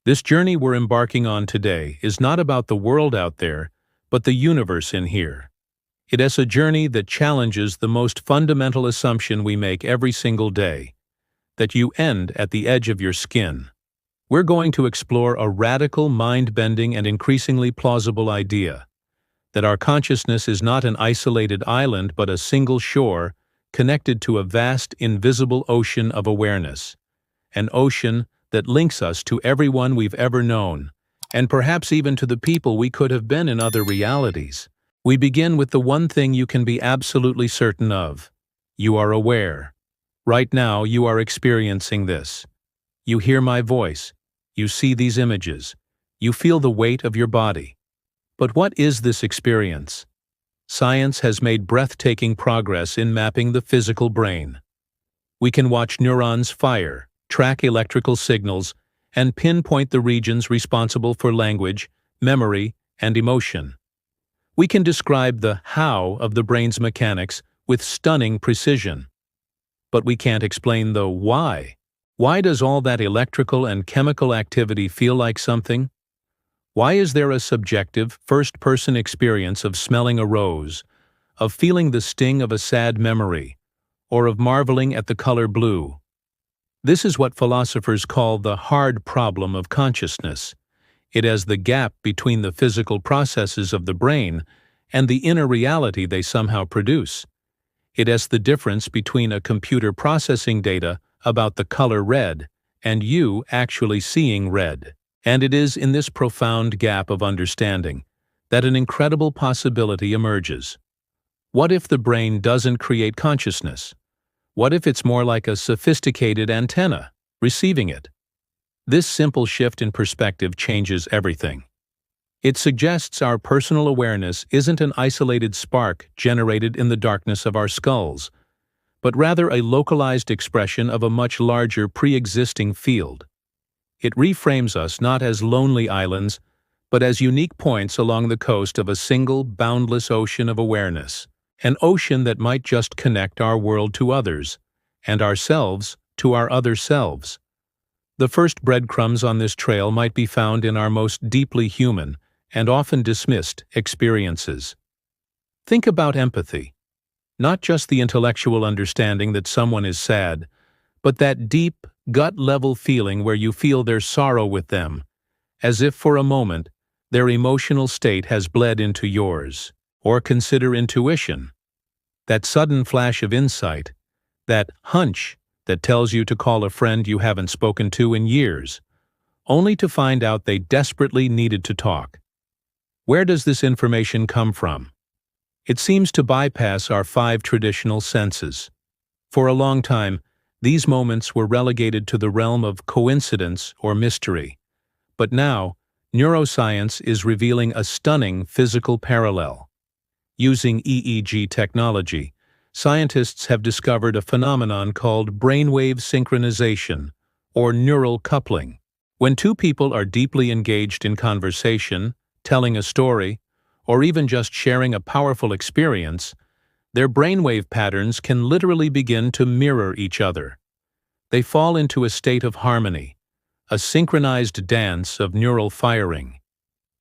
This journey we're embarking on today is not about the world out there, but the universe in here. It is a journey that challenges the most fundamental assumption we make every single day, that you end at the edge of your skin. We're going to explore a radical, mind-bending, and increasingly plausible idea, that our consciousness is not an isolated island but a single shore connected to a vast, invisible ocean of awareness, an ocean that links us to everyone we've ever known, and perhaps even to the people we could have been in other realities. We begin with the one thing you can be absolutely certain of. You are aware. Right now, you are experiencing this. You hear my voice. You see these images. You feel the weight of your body. But what is this experience? Science has made breathtaking progress in mapping the physical brain. We can watch neurons fire, track electrical signals, and pinpoint the regions responsible for language, memory, and emotion. We can describe the how of the brain's mechanics with stunning precision. But we can't explain the why. Why does all that electrical and chemical activity feel like something? Why is there a subjective, first-person experience of smelling a rose, of feeling the sting of a sad memory, or of marveling at the color blue? This is what philosophers call the hard problem of consciousness. It is the gap between the physical processes of the brain and the inner reality they somehow produce. It is the difference between a computer processing data about the color red and you actually seeing red. And it is in this profound gap of understanding that an incredible possibility emerges. What if the brain doesn't create consciousness? What if it's more like a sophisticated antenna, receiving it? This simple shift in perspective changes everything. It suggests our personal awareness isn't an isolated spark generated in the darkness of our skulls, but rather a localized expression of a much larger pre-existing field. It reframes us not as lonely islands, but as unique points along the coast of a single, boundless ocean of awareness. An ocean that might just connect our world to others, and ourselves to our other selves. The first breadcrumbs on this trail might be found in our most deeply human and often dismissed experiences. Think about empathy. Not just the intellectual understanding that someone is sad, but that deep, gut-level feeling where you feel their sorrow with them, as if for a moment their emotional state has bled into yours. Or consider intuition, that sudden flash of insight, that hunch that tells you to call a friend you haven't spoken to in years, only to find out they desperately needed to talk. Where does this information come from? It seems to bypass our 5 traditional senses. For a long time, these moments were relegated to the realm of coincidence or mystery. But now, neuroscience is revealing a stunning physical parallel. Using EEG technology, scientists have discovered a phenomenon called brainwave synchronization, or neural coupling. When two people are deeply engaged in conversation, telling a story, or even just sharing a powerful experience, their brainwave patterns can literally begin to mirror each other. They fall into a state of harmony, a synchronized dance of neural firing.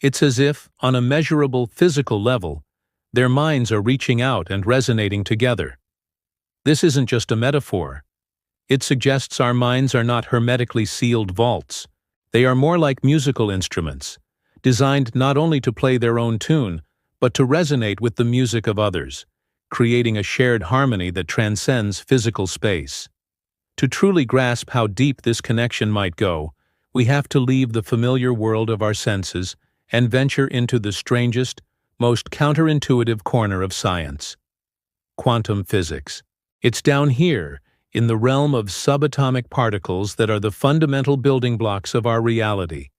It's as if, on a measurable physical level, their minds are reaching out and resonating together. This isn't just a metaphor. It suggests our minds are not hermetically sealed vaults. They are more like musical instruments, designed not only to play their own tune, but to resonate with the music of others, creating a shared harmony that transcends physical space. To truly grasp how deep this connection might go, we have to leave the familiar world of our senses and venture into the strangest, most counterintuitive corner of science. Quantum physics. It's down here, in the realm of subatomic particles that are the fundamental building blocks of our reality,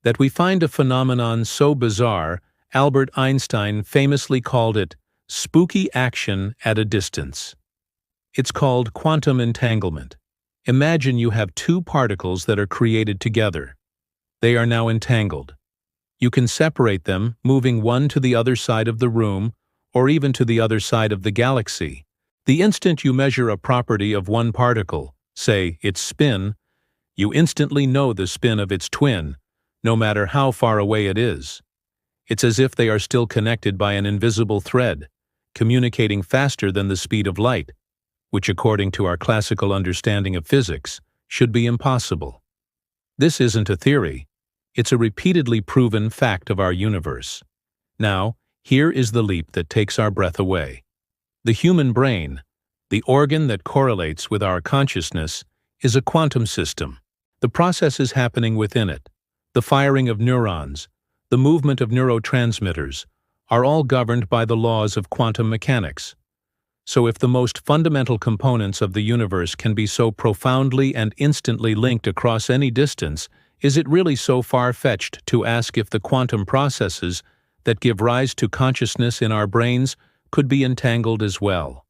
that we find a phenomenon so bizarre, Albert Einstein famously called it spooky action at a distance. It's called quantum entanglement. Imagine you have 2 particles that are created together. They are now entangled. You can separate them, moving one to the other side of the room, or even to the other side of the galaxy. The instant you measure a property of one particle, say its spin, you instantly know the spin of its twin, no matter how far away it is. It's as if they are still connected by an invisible thread, communicating faster than the speed of light, which according to our classical understanding of physics, should be impossible. This isn't a theory. It's a repeatedly proven fact of our universe. Now, here is the leap that takes our breath away. The human brain, the organ that correlates with our consciousness, is a quantum system. The processes happening within it, the firing of neurons, the movement of neurotransmitters, are all governed by the laws of quantum mechanics. So if the most fundamental components of the universe can be so profoundly and instantly linked across any distance, is it really so far-fetched to ask if the quantum processes that give rise to consciousness in our brains could be entangled as well?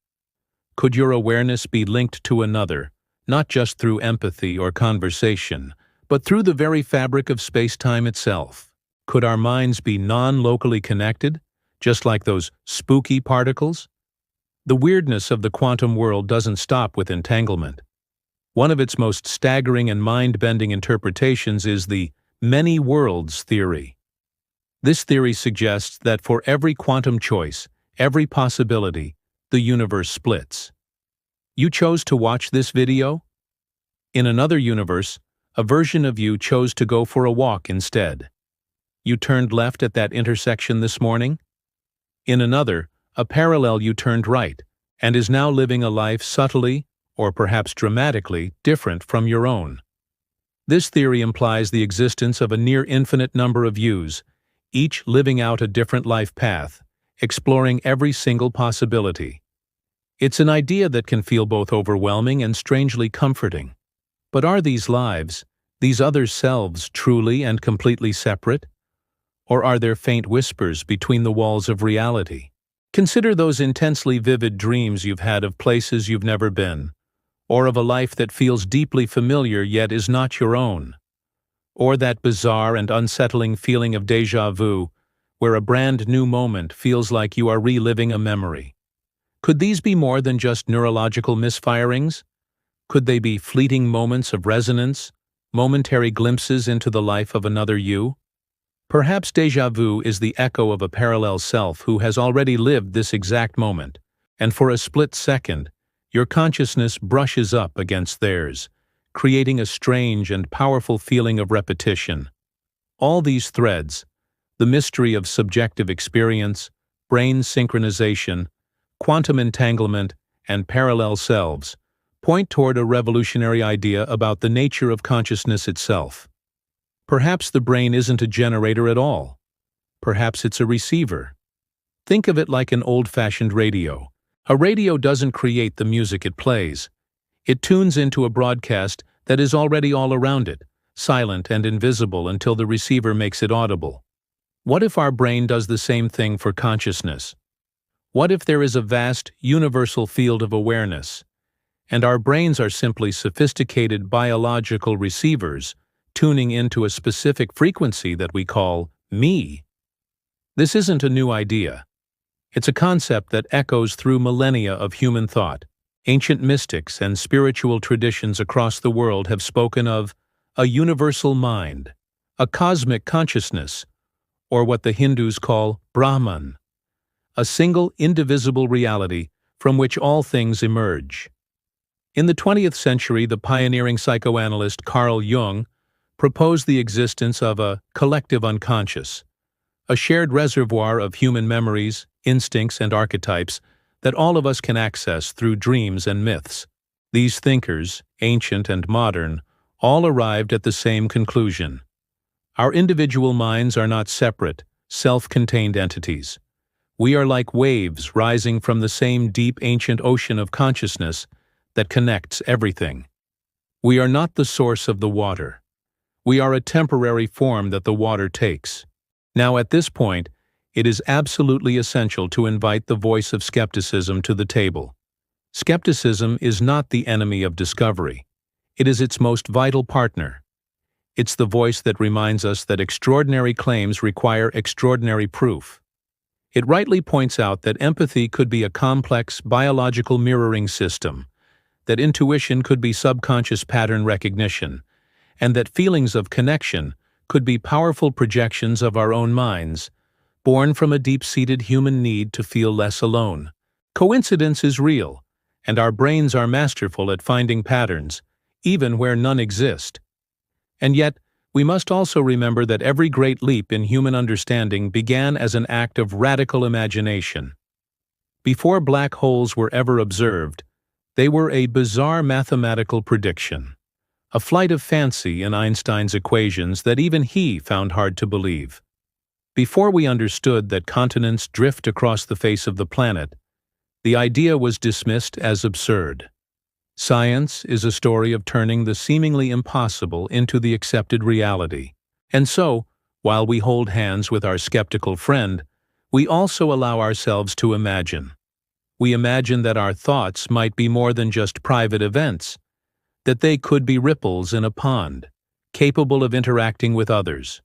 Could your awareness be linked to another, not just through empathy or conversation, but through the very fabric of space-time itself? Could our minds be non-locally connected, just like those spooky particles? The weirdness of the quantum world doesn't stop with entanglement. One of its most staggering and mind-bending interpretations is the many worlds theory. This theory suggests that for every quantum choice, every possibility, the universe splits. You chose to watch this video? In another universe, a version of you chose to go for a walk instead. You turned left at that intersection this morning? In another, a parallel you turned right, and is now living a life subtly, or perhaps dramatically, different from your own. This theory implies the existence of a near-infinite number of yous, each living out a different life path, exploring every single possibility. It's an idea that can feel both overwhelming and strangely comforting. But are these lives, these other selves, truly and completely separate? Or are there faint whispers between the walls of reality? Consider those intensely vivid dreams you've had of places you've never been, or of a life that feels deeply familiar yet is not your own, or that bizarre and unsettling feeling of déjà vu, where a brand new moment feels like you are reliving a memory. Could these be more than just neurological misfirings? Could they be fleeting moments of resonance, momentary glimpses into the life of another you? Perhaps déjà vu is the echo of a parallel self who has already lived this exact moment, and for a split second, your consciousness brushes up against theirs, creating a strange and powerful feeling of repetition. All these threads, the mystery of subjective experience, brain synchronization, quantum entanglement, and parallel selves, point toward a revolutionary idea about the nature of consciousness itself. Perhaps the brain isn't a generator at all. Perhaps it's a receiver. Think of it like an old-fashioned radio. A radio doesn't create the music it plays. It tunes into a broadcast that is already all around it, silent and invisible until the receiver makes it audible. What if our brain does the same thing for consciousness? What if there is a vast, universal field of awareness, and our brains are simply sophisticated biological receivers tuning into a specific frequency that we call me? This isn't a new idea. It's a concept that echoes through millennia of human thought. Ancient mystics and spiritual traditions across the world have spoken of a universal mind, a cosmic consciousness, or what the Hindus call Brahman, a single indivisible reality from which all things emerge. In the 20th century, the pioneering psychoanalyst Carl Jung proposed the existence of a collective unconscious, a shared reservoir of human memories, instincts, and archetypes that all of us can access through dreams and myths. These thinkers, ancient and modern, all arrived at the same conclusion. Our individual minds are not separate, self-contained entities. We are like waves rising from the same deep ancient ocean of consciousness that connects everything. We are not the source of the water. We are a temporary form that the water takes. Now, at this point, it is absolutely essential to invite the voice of skepticism to the table. Skepticism is not the enemy of discovery. It is its most vital partner. It's the voice that reminds us that extraordinary claims require extraordinary proof. It rightly points out that empathy could be a complex biological mirroring system, that intuition could be subconscious pattern recognition, and that feelings of connection could be powerful projections of our own minds, born from a deep-seated human need to feel less alone. Coincidence is real, and our brains are masterful at finding patterns, even where none exist. And yet, we must also remember that every great leap in human understanding began as an act of radical imagination. Before black holes were ever observed, they were a bizarre mathematical prediction, a flight of fancy in Einstein's equations that even he found hard to believe. Before we understood that continents drift across the face of the planet, the idea was dismissed as absurd. Science is a story of turning the seemingly impossible into the accepted reality. And so, while we hold hands with our skeptical friend, we also allow ourselves to imagine. We imagine that our thoughts might be more than just private events, that they could be ripples in a pond, capable of interacting with others.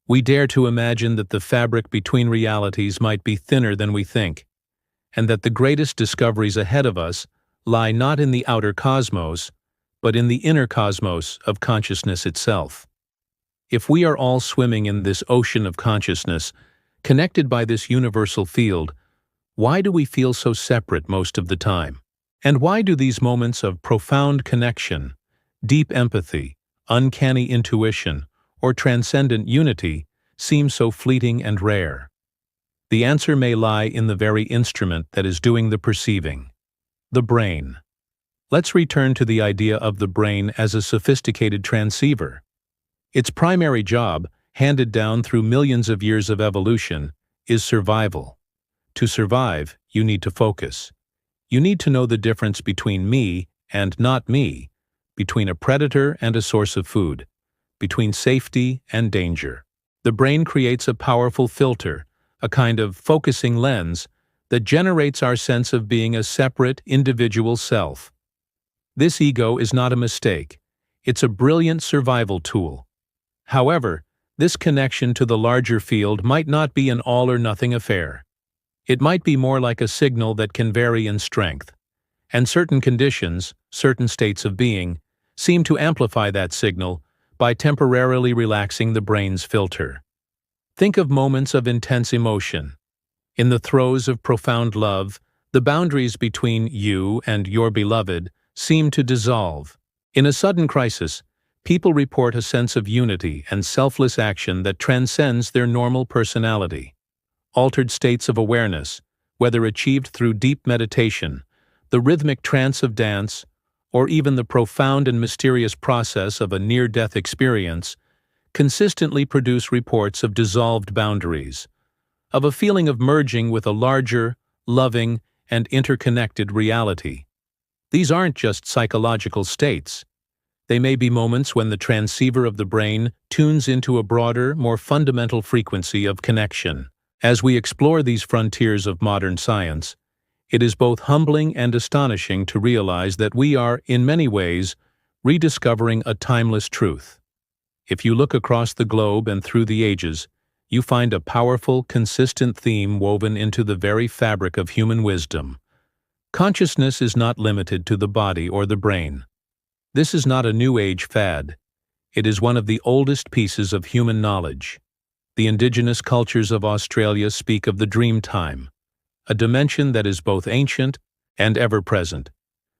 We dare to imagine that the fabric between realities might be thinner than we think, and that the greatest discoveries ahead of us lie not in the outer cosmos, but in the inner cosmos of consciousness itself. If we are all swimming in this ocean of consciousness, connected by this universal field, why do we feel so separate most of the time? And why do these moments of profound connection, deep empathy, uncanny intuition, or transcendent unity seem so fleeting and rare? The answer may lie in the very instrument that is doing the perceiving: the brain. Let's return to the idea of the brain as a sophisticated transceiver. Its primary job, handed down through millions of years of evolution, is survival. To survive, you need to focus. You need to know the difference between me and not me, between a predator and a source of food, between safety and danger. The brain creates a powerful filter, a kind of focusing lens, that generates our sense of being a separate, individual self. This ego is not a mistake. It's a brilliant survival tool. However, this connection to the larger field might not be an all-or-nothing affair. It might be more like a signal that can vary in strength, and certain conditions, certain states of being, seem to amplify that signal by temporarily relaxing the brain's filter. Think of moments of intense emotion. In the throes of profound love, the boundaries between you and your beloved seem to dissolve. In a sudden crisis, people report a sense of unity and selfless action that transcends their normal personality. Altered states of awareness, whether achieved through deep meditation, the rhythmic trance of dance, or even the profound and mysterious process of a near-death experience, consistently produce reports of dissolved boundaries, of a feeling of merging with a larger, loving, and interconnected reality. These aren't just psychological states. They may be moments when the transceiver of the brain tunes into a broader, more fundamental frequency of connection. As we explore these frontiers of modern science, it is both humbling and astonishing to realize that we are, in many ways, rediscovering a timeless truth. If you look across the globe and through the ages, you find a powerful, consistent theme woven into the very fabric of human wisdom. Consciousness is not limited to the body or the brain. This is not a New Age fad. It is one of the oldest pieces of human knowledge. The indigenous cultures of Australia speak of the dream time, a dimension that is both ancient and ever-present,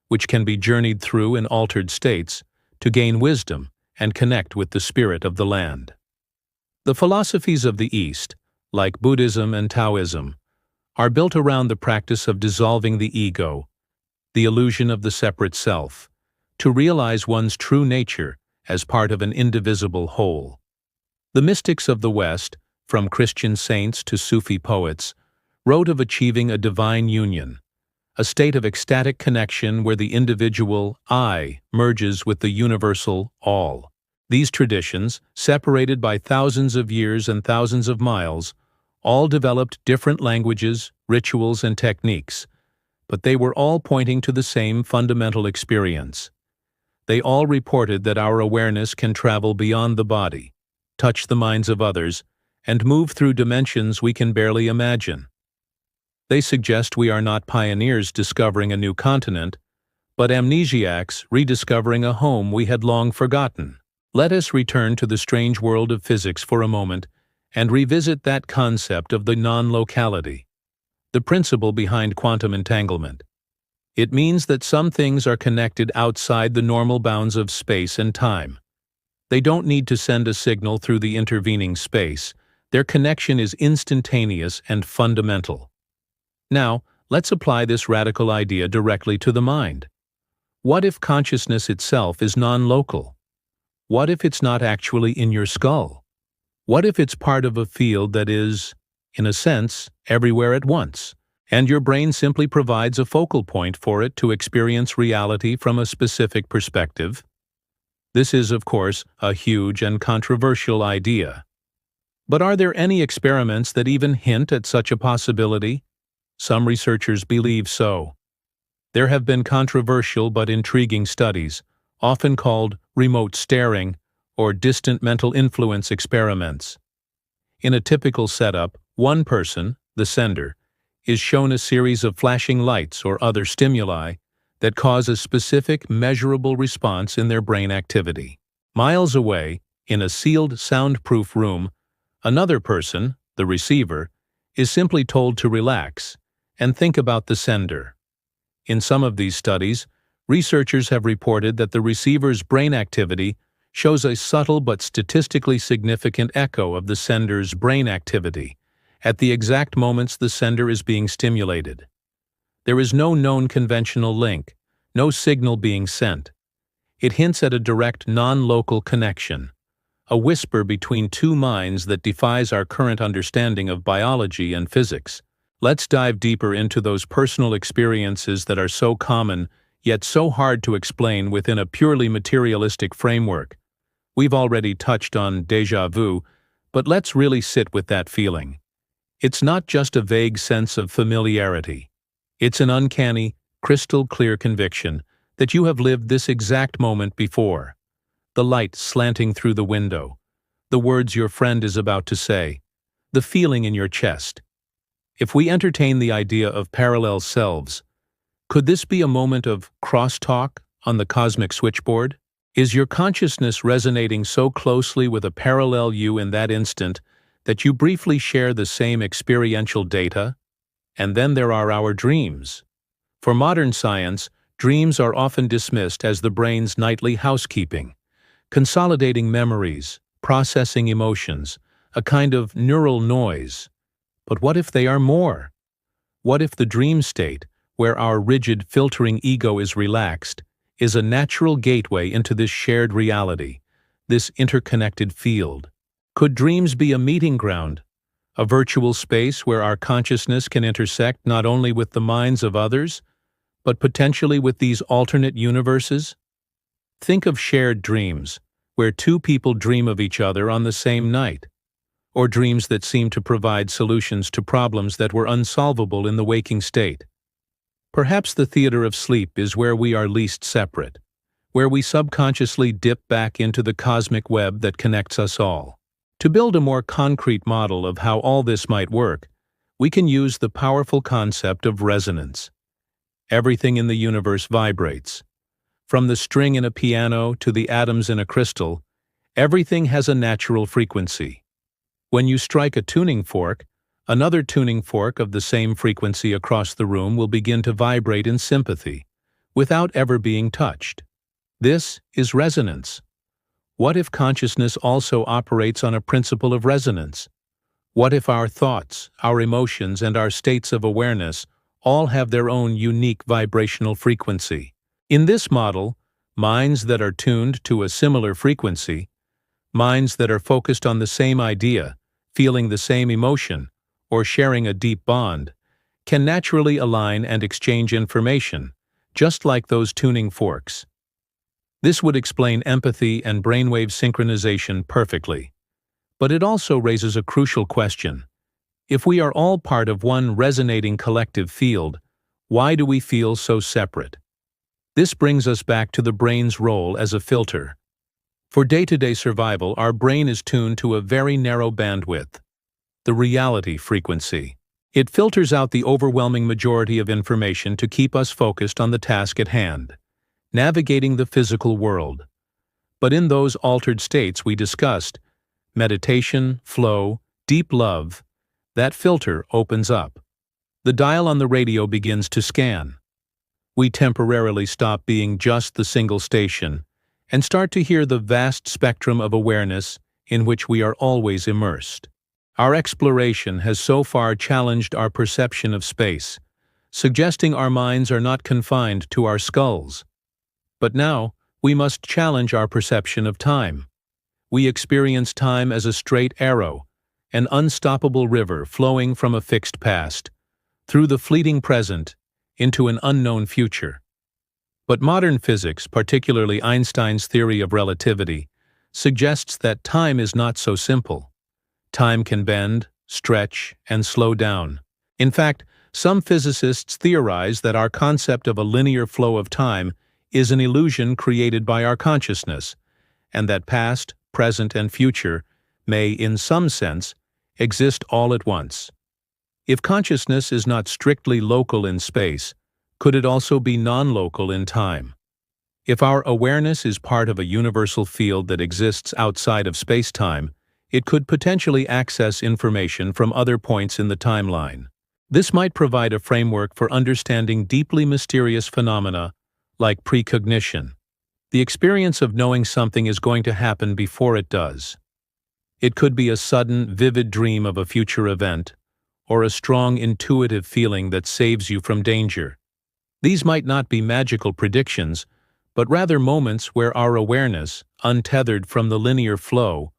which can be journeyed through in altered states to gain wisdom and connect with the spirit of the land. The philosophies of the East, like Buddhism and Taoism, are built around the practice of dissolving the ego, the illusion of the separate self, to realize one's true nature as part of an indivisible whole. The mystics of the West, from Christian saints to Sufi poets, wrote of achieving a divine union, a state of ecstatic connection where the individual I merges with the universal all. These traditions, separated by thousands of years and thousands of miles, all developed different languages, rituals, and techniques, but they were all pointing to the same fundamental experience. They all reported that our awareness can travel beyond the body, touch the minds of others, and move through dimensions we can barely imagine. They suggest we are not pioneers discovering a new continent, but amnesiacs rediscovering a home we had long forgotten. Let us return to the strange world of physics for a moment and revisit that concept of the non-locality, the principle behind quantum entanglement. It means that some things are connected outside the normal bounds of space and time. They don't need to send a signal through the intervening space. Their connection is instantaneous and fundamental. Now, let's apply this radical idea directly to the mind. What if consciousness itself is non-local? What if it's not actually in your skull? What if it's part of a field that is, in a sense, everywhere at once, and your brain simply provides a focal point for it to experience reality from a specific perspective? This is, of course, a huge and controversial idea. But are there any experiments that even hint at such a possibility? Some researchers believe so. There have been controversial but intriguing studies, often called remote staring or distant mental influence experiments. In a typical setup, one person, the sender, is shown a series of flashing lights or other stimuli that cause a specific, measurable response in their brain activity. Miles away, in a sealed, soundproof room, another person, the receiver, is simply told to relax and think about the sender. In some of these studies, researchers have reported that the receiver's brain activity shows a subtle but statistically significant echo of the sender's brain activity at the exact moments the sender is being stimulated. There is no known conventional link, no signal being sent. It hints at a direct non-local connection, a whisper between two minds that defies our current understanding of biology and physics. Let's dive deeper into those personal experiences that are so common, yet so hard to explain within a purely materialistic framework. We've already touched on déjà vu, but let's really sit with that feeling. It's not just a vague sense of familiarity. It's an uncanny, crystal-clear conviction that you have lived this exact moment before. The light slanting through the window, the words your friend is about to say, the feeling in your chest. If we entertain the idea of parallel selves, could this be a moment of crosstalk on the cosmic switchboard? Is your consciousness resonating so closely with a parallel you in that instant that you briefly share the same experiential data? And then there are our dreams. For modern science, dreams are often dismissed as the brain's nightly housekeeping, consolidating memories, processing emotions, a kind of neural noise. But what if they are more? What if the dream state, where our rigid filtering ego is relaxed, is a natural gateway into this shared reality, this interconnected field? Could dreams be a meeting ground, a virtual space where our consciousness can intersect not only with the minds of others, but potentially with these alternate universes? Think of shared dreams, where two people dream of each other on the same night, or dreams that seem to provide solutions to problems that were unsolvable in the waking state. Perhaps the theater of sleep is where we are least separate, where we subconsciously dip back into the cosmic web that connects us all. To build a more concrete model of how all this might work, we can use the powerful concept of resonance. Everything in the universe vibrates. From the string in a piano to the atoms in a crystal, everything has a natural frequency. When you strike a tuning fork, another tuning fork of the same frequency across the room will begin to vibrate in sympathy, without ever being touched. This is resonance. What if consciousness also operates on a principle of resonance? What if our thoughts, our emotions, and our states of awareness all have their own unique vibrational frequency? In this model, minds that are tuned to a similar frequency, minds that are focused on the same idea, feeling the same emotion, or sharing a deep bond, can naturally align and exchange information, just like those tuning forks. This would explain empathy and brainwave synchronization perfectly. But it also raises a crucial question. If we are all part of one resonating collective field, why do we feel so separate? This brings us back to the brain's role as a filter. For day-to-day survival, our brain is tuned to a very narrow bandwidth, the reality frequency. It filters out the overwhelming majority of information to keep us focused on the task at hand, navigating the physical world. But in those altered states we discussed, meditation, flow, deep love, that filter opens up. The dial on the radio begins to scan. We temporarily stop being just the single station and start to hear the vast spectrum of awareness in which we are always immersed. Our exploration has so far challenged our perception of space, suggesting our minds are not confined to our skulls. But now, we must challenge our perception of time. We experience time as a straight arrow, an unstoppable river flowing from a fixed past, through the fleeting present, into an unknown future. But modern physics, particularly Einstein's theory of relativity, suggests that time is not so simple. Time can bend, stretch, and slow down. In fact, some physicists theorize that our concept of a linear flow of time is an illusion created by our consciousness, and that past, present, and future may, in some sense, exist all at once. If consciousness is not strictly local in space, could it also be non-local in time? If our awareness is part of a universal field that exists outside of space-time, it could potentially access information from other points in the timeline. This might provide a framework for understanding deeply mysterious phenomena like precognition, the experience of knowing something is going to happen before it does. It could be a sudden, vivid dream of a future event, or a strong intuitive feeling that saves you from danger. These might not be magical predictions, but rather moments where our awareness, untethered from the linear flow,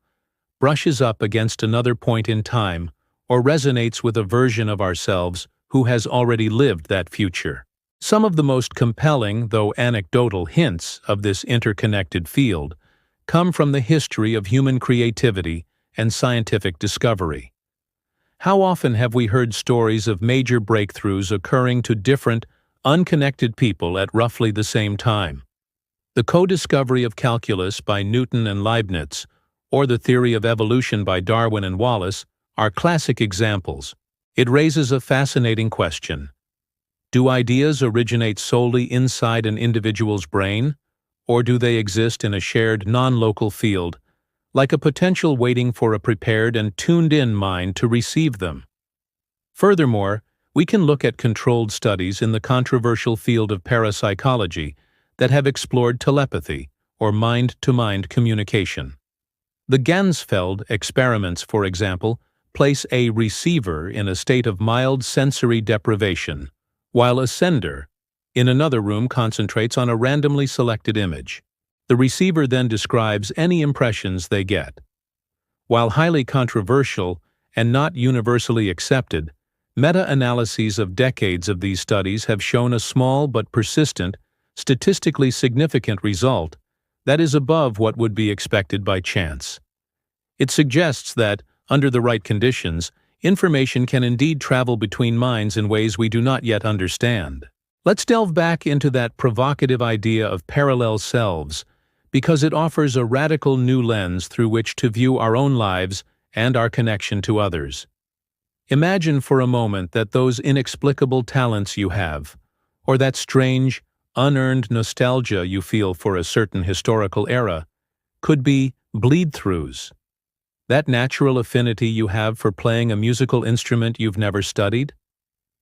brushes up against another point in time or resonates with a version of ourselves who has already lived that future. Some of the most compelling, though anecdotal, hints of this interconnected field come from the history of human creativity and scientific discovery. How often have we heard stories of major breakthroughs occurring to different, unconnected people at roughly the same time? The co-discovery of calculus by Newton and Leibniz, or the theory of evolution by Darwin and Wallace, are classic examples. It raises a fascinating question. Do ideas originate solely inside an individual's brain, or do they exist in a shared non-local field, like a potential waiting for a prepared and tuned-in mind to receive them? Furthermore, we can look at controlled studies in the controversial field of parapsychology that have explored telepathy, or mind-to-mind communication. The Ganzfeld experiments, for example, place a receiver in a state of mild sensory deprivation, while a sender, in another room, concentrates on a randomly selected image. The receiver then describes any impressions they get. While highly controversial and not universally accepted, meta-analyses of decades of these studies have shown a small but persistent, statistically significant result that is above what would be expected by chance. It suggests that, under the right conditions, information can indeed travel between minds in ways we do not yet understand. Let's delve back into that provocative idea of parallel selves, because it offers a radical new lens through which to view our own lives and our connection to others. Imagine for a moment that those inexplicable talents you have, or that strange, unearned nostalgia you feel for a certain historical era, could be bleed-throughs. That natural affinity you have for playing a musical instrument you've never studied?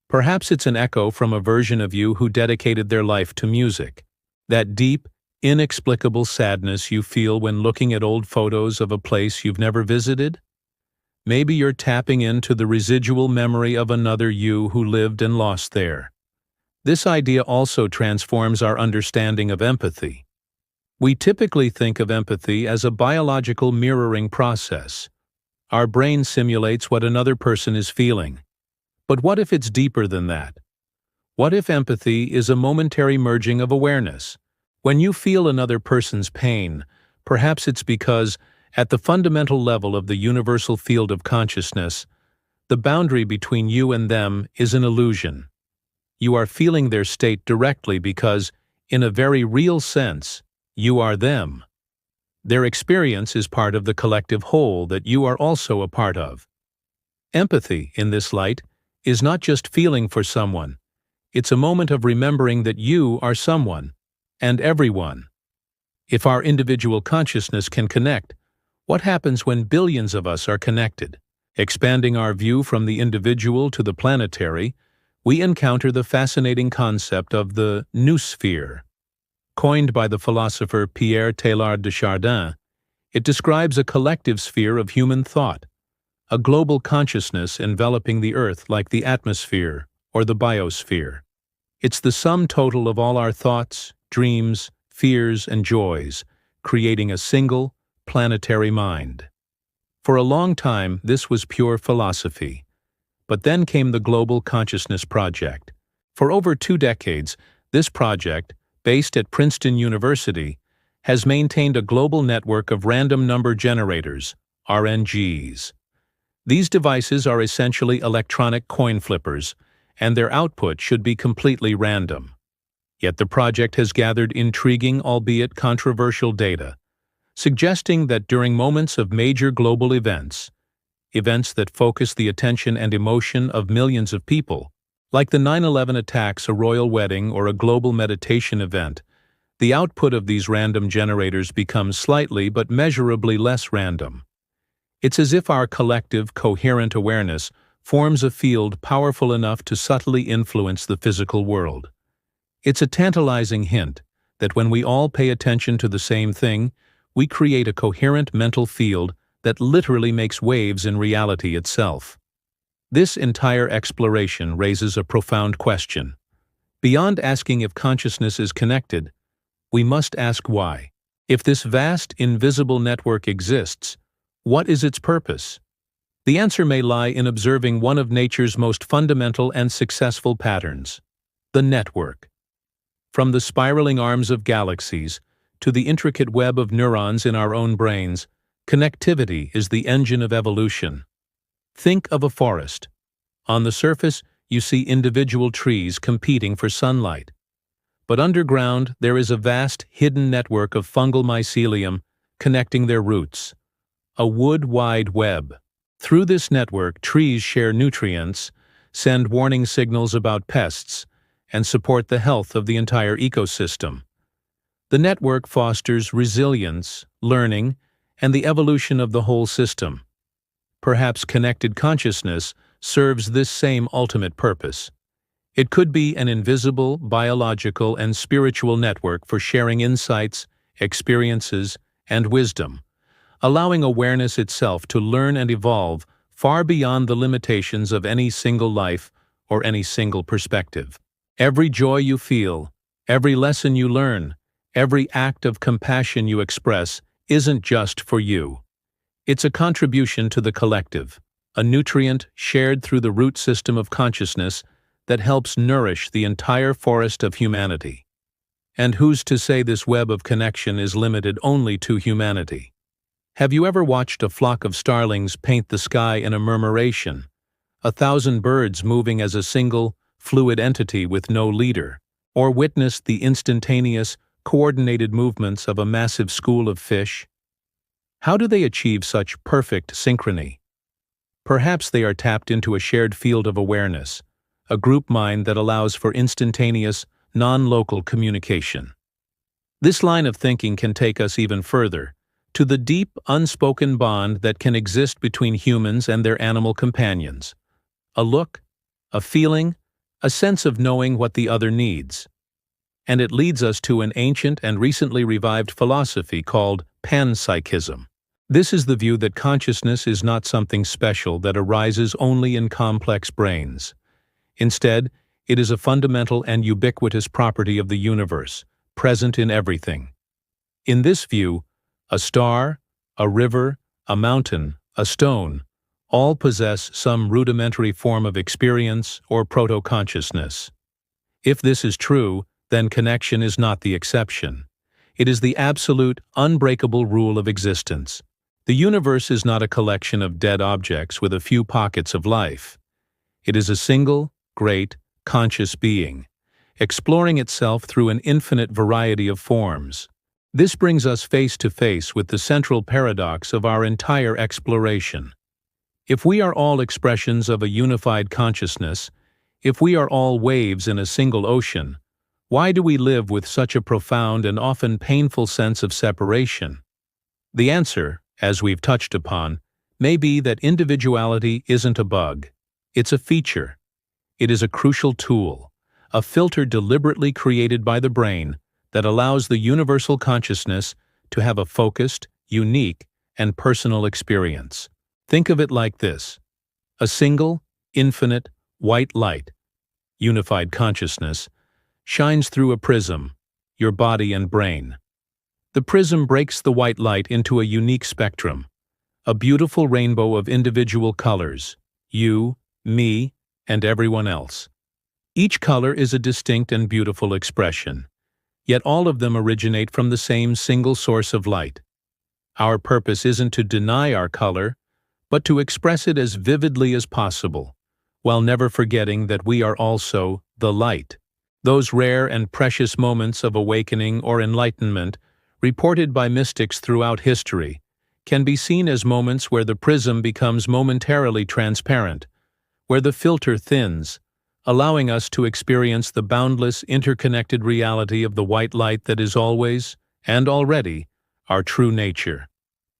Perhaps it's an echo from a version of you who dedicated their life to music. That deep, inexplicable sadness you feel when looking at old photos of a place you've never visited? Maybe you're tapping into the residual memory of another you who lived and lost there. This idea also transforms our understanding of empathy. We typically think of empathy as a biological mirroring process. Our brain simulates what another person is feeling. But what if it's deeper than that? What if empathy is a momentary merging of awareness? When you feel another person's pain, perhaps it's because, at the fundamental level of the universal field of consciousness, the boundary between you and them is an illusion. You are feeling their state directly because, in a very real sense, you are them. Their experience is part of the collective whole that you are also a part of. Empathy, in this light, is not just feeling for someone. It's a moment of remembering that you are someone, and everyone. If our individual consciousness can connect, what happens when billions of us are connected? Expanding our view from the individual to the planetary, we encounter the fascinating concept of the noosphere. Coined by the philosopher Pierre Teilhard de Chardin, it describes a collective sphere of human thought, a global consciousness enveloping the Earth like the atmosphere or the biosphere. It's the sum total of all our thoughts, dreams, fears, and joys, creating a single, planetary mind. For a long time, this was pure philosophy. But then came the Global Consciousness Project. For over 2 decades, this project, based at Princeton University, has maintained a global network of random number generators, RNGs. These devices are essentially electronic coin flippers, and their output should be completely random. Yet the project has gathered intriguing, albeit controversial data, suggesting that during moments of major global events that focus the attention and emotion of millions of people, like the 9/11 attacks, a royal wedding, or a global meditation event, the output of these random generators becomes slightly but measurably less random. It's as if our collective, coherent awareness forms a field powerful enough to subtly influence the physical world. It's a tantalizing hint that when we all pay attention to the same thing, we create a coherent mental field that literally makes waves in reality itself. This entire exploration raises a profound question. Beyond asking if consciousness is connected, we must ask why. If this vast, invisible network exists, what is its purpose? The answer may lie in observing one of nature's most fundamental and successful patterns: the network. From the spiraling arms of galaxies to the intricate web of neurons in our own brains, connectivity is the engine of evolution. Think of a forest. On the surface, you see individual trees competing for sunlight. But underground, there is a vast, hidden network of fungal mycelium connecting their roots. A wood-wide web. Through this network, trees share nutrients, send warning signals about pests, and support the health of the entire ecosystem. The network fosters resilience, learning, and the evolution of the whole system. Perhaps connected consciousness serves this same ultimate purpose. It could be an invisible, biological, and spiritual network for sharing insights, experiences, and wisdom, allowing awareness itself to learn and evolve far beyond the limitations of any single life or any single perspective. Every joy you feel, every lesson you learn, every act of compassion you express isn't just for you. It's a contribution to the collective, a nutrient shared through the root system of consciousness that helps nourish the entire forest of humanity. And who's to say this web of connection is limited only to humanity? Have you ever watched a flock of starlings paint the sky in a murmuration, 1,000 birds moving as a single, fluid entity with no leader, or witnessed the instantaneous, coordinated movements of a massive school of fish? How do they achieve such perfect synchrony? Perhaps they are tapped into a shared field of awareness, a group mind that allows for instantaneous, non-local communication. This line of thinking can take us even further, to the deep, unspoken bond that can exist between humans and their animal companions. A look, a feeling, a sense of knowing what the other needs. And it leads us to an ancient and recently revived philosophy called panpsychism. This is the view that consciousness is not something special that arises only in complex brains. Instead, it is a fundamental and ubiquitous property of the universe, present in everything. In this view, a star, a river, a mountain, a stone, all possess some rudimentary form of experience or proto-consciousness. If this is true, then connection is not the exception. It is the absolute, unbreakable rule of existence. The universe is not a collection of dead objects with a few pockets of life. It is a single, great, conscious being, exploring itself through an infinite variety of forms. This brings us face to face with the central paradox of our entire exploration. If we are all expressions of a unified consciousness, if we are all waves in a single ocean, Why do we live with such a profound and often painful sense of separation? The answer, as we've touched upon, may be that individuality isn't a bug. It's a feature. It is a crucial tool, a filter deliberately created by the brain that allows the universal consciousness to have a focused, unique, and personal experience. Think of it like this: a single, infinite, white light, unified consciousness, shines through a prism, your body and brain. The prism breaks the white light into a unique spectrum, a beautiful rainbow of individual colors, you, me, and everyone else. Each color is a distinct and beautiful expression, yet all of them originate from the same single source of light. Our purpose isn't to deny our color, but to express it as vividly as possible, while never forgetting that we are also the light. Those rare and precious moments of awakening or enlightenment, reported by mystics throughout history, can be seen as moments where the prism becomes momentarily transparent, where the filter thins, allowing us to experience the boundless, interconnected reality of the white light that is always, and already, our true nature.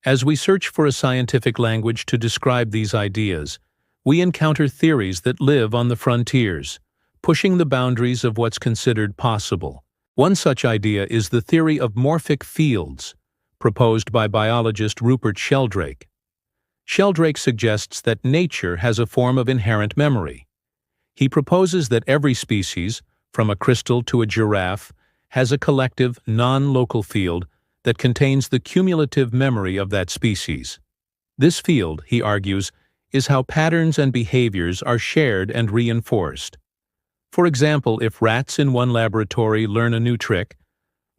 As we search for a scientific language to describe these ideas, we encounter theories that live on the frontiers, pushing the boundaries of what's considered possible. One such idea is the theory of morphic fields, proposed by biologist Rupert Sheldrake. Sheldrake suggests that nature has a form of inherent memory. He proposes that every species, from a crystal to a giraffe, has a collective, non-local field that contains the cumulative memory of that species. This field, he argues, is how patterns and behaviors are shared and reinforced. For example, if rats in one laboratory learn a new trick,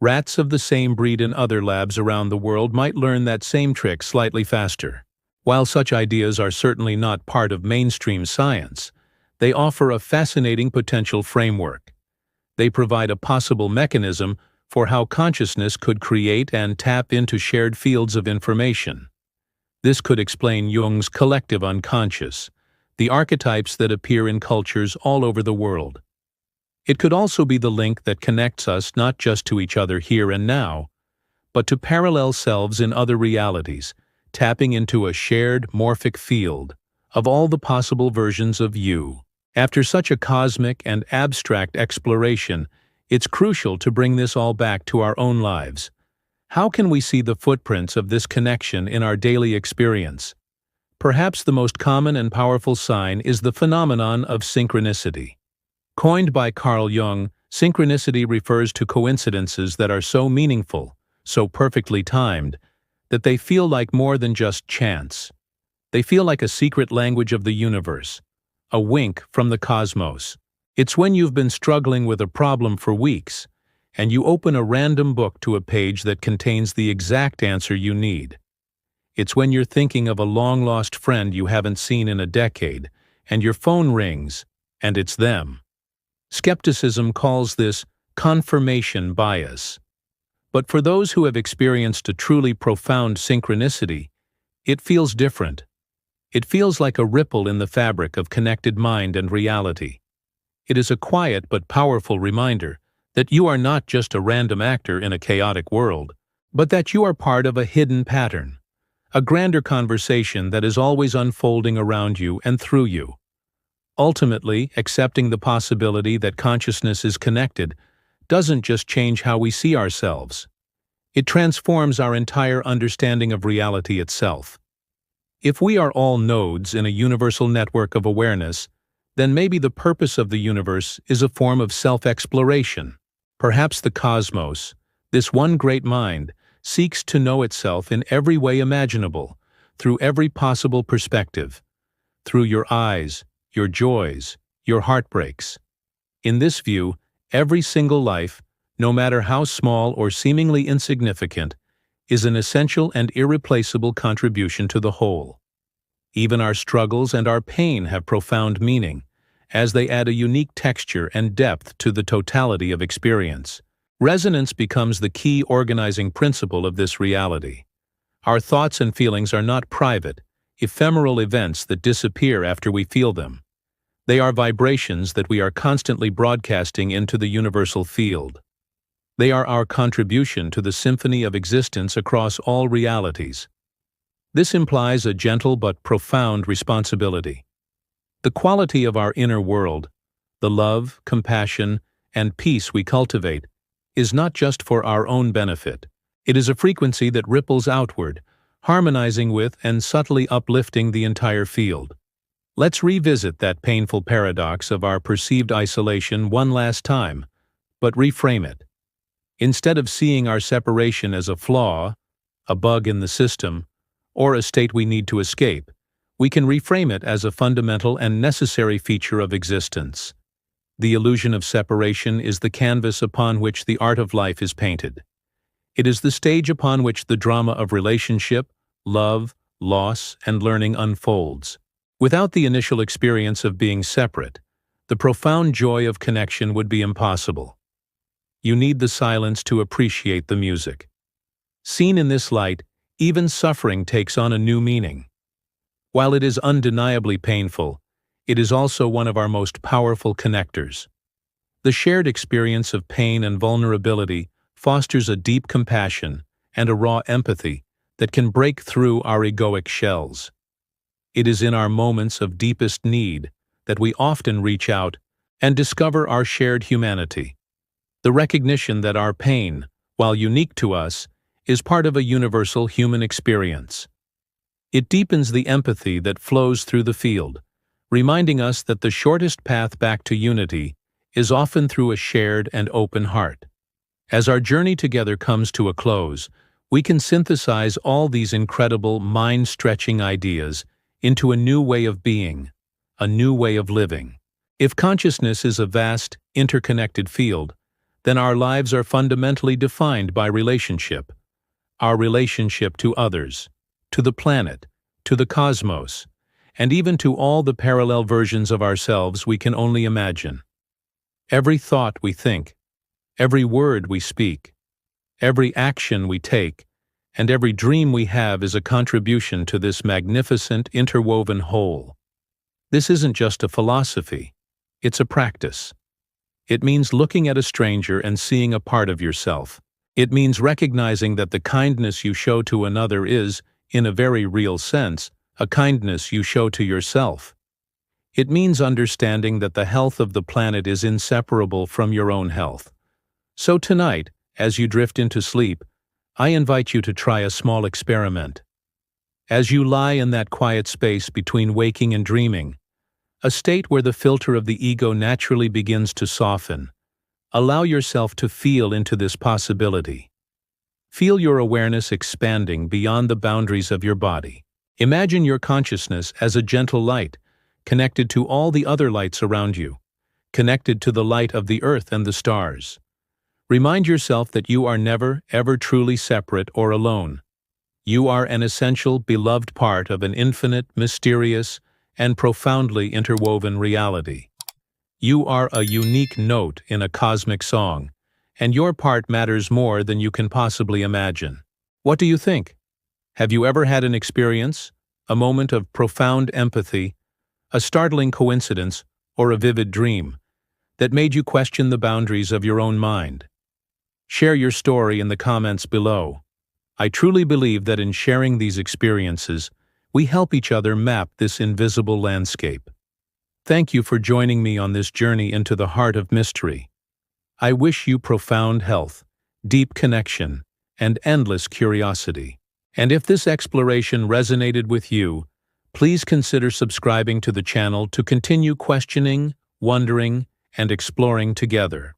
rats of the same breed in other labs around the world might learn that same trick slightly faster. While such ideas are certainly not part of mainstream science, they offer a fascinating potential framework. They provide a possible mechanism for how consciousness could create and tap into shared fields of information. This could explain Jung's collective unconscious, the archetypes that appear in cultures all over the world. It could also be the link that connects us not just to each other here and now, but to parallel selves in other realities, tapping into a shared morphic field of all the possible versions of you. After such a cosmic and abstract exploration, it's crucial to bring this all back to our own lives. How can we see the footprints of this connection in our daily experience? Perhaps the most common and powerful sign is the phenomenon of synchronicity. Coined by Carl Jung, synchronicity refers to coincidences that are so meaningful, so perfectly timed, that they feel like more than just chance. They feel like a secret language of the universe, a wink from the cosmos. It's when you've been struggling with a problem for weeks, and you open a random book to a page that contains the exact answer you need. It's when you're thinking of a long-lost friend you haven't seen in a decade, and your phone rings, and it's them. Skepticism calls this confirmation bias. But for those who have experienced a truly profound synchronicity, it feels different. It feels like a ripple in the fabric of connected mind and reality. It is a quiet but powerful reminder that you are not just a random actor in a chaotic world, but that you are part of a hidden pattern, a grander conversation that is always unfolding around you and through you. Ultimately, accepting the possibility that consciousness is connected doesn't just change how we see ourselves. It transforms our entire understanding of reality itself. If we are all nodes in a universal network of awareness, then maybe the purpose of the universe is a form of self-exploration. Perhaps the cosmos, this one great mind, seeks to know itself in every way imaginable, through every possible perspective, through your eyes, your joys, your heartbreaks. In this view, every single life, no matter how small or seemingly insignificant, is an essential and irreplaceable contribution to the whole. Even our struggles and our pain have profound meaning, as they add a unique texture and depth to the totality of experience. Resonance becomes the key organizing principle of this reality. Our thoughts and feelings are not private, ephemeral events that disappear after we feel them. They are vibrations that we are constantly broadcasting into the universal field. They are our contribution to the symphony of existence across all realities. This implies a gentle but profound responsibility. The quality of our inner world, the love, compassion, and peace we cultivate, is not just for our own benefit. It is a frequency that ripples outward, harmonizing with and subtly uplifting the entire field. Let's revisit that painful paradox of our perceived isolation one last time, but reframe it. Instead of seeing our separation as a flaw, a bug in the system, or a state we need to escape, we can reframe it as a fundamental and necessary feature of existence. The illusion of separation is the canvas upon which the art of life is painted. It is the stage upon which the drama of relationship, love, loss, and learning unfolds. Without the initial experience of being separate, the profound joy of connection would be impossible. You need the silence to appreciate the music. Seen in this light, even suffering takes on a new meaning. While it is undeniably painful, it is also one of our most powerful connectors. The shared experience of pain and vulnerability fosters a deep compassion and a raw empathy that can break through our egoic shells. It is in our moments of deepest need that we often reach out and discover our shared humanity. The recognition that our pain, while unique to us, is part of a universal human experience. It deepens the empathy that flows through the field, reminding us that the shortest path back to unity is often through a shared and open heart. As our journey together comes to a close, we can synthesize all these incredible, mind-stretching ideas into a new way of being, a new way of living. If consciousness is a vast, interconnected field, then our lives are fundamentally defined by relationship. Our relationship to others, to the planet, to the cosmos, and even to all the parallel versions of ourselves we can only imagine. Every thought we think, every word we speak, every action we take, and every dream we have is a contribution to this magnificent, interwoven whole. This isn't just a philosophy, it's a practice. It means looking at a stranger and seeing a part of yourself. It means recognizing that the kindness you show to another is, in a very real sense, a kindness you show to yourself. It means understanding that the health of the planet is inseparable from your own health. So tonight, as you drift into sleep, I invite you to try a small experiment. As you lie in that quiet space between waking and dreaming, a state where the filter of the ego naturally begins to soften, allow yourself to feel into this possibility. Feel your awareness expanding beyond the boundaries of your body. Imagine your consciousness as a gentle light, connected to all the other lights around you, connected to the light of the earth and the stars. Remind yourself that you are never, ever truly separate or alone. You are an essential, beloved part of an infinite, mysterious, and profoundly interwoven reality. You are a unique note in a cosmic song, and your part matters more than you can possibly imagine. What do you think? Have you ever had an experience, a moment of profound empathy, a startling coincidence, or a vivid dream that made you question the boundaries of your own mind? Share your story in the comments below. I truly believe that in sharing these experiences, we help each other map this invisible landscape. Thank you for joining me on this journey into the heart of mystery. I wish you profound health, deep connection, and endless curiosity. And if this exploration resonated with you, please consider subscribing to the channel to continue questioning, wondering, and exploring together.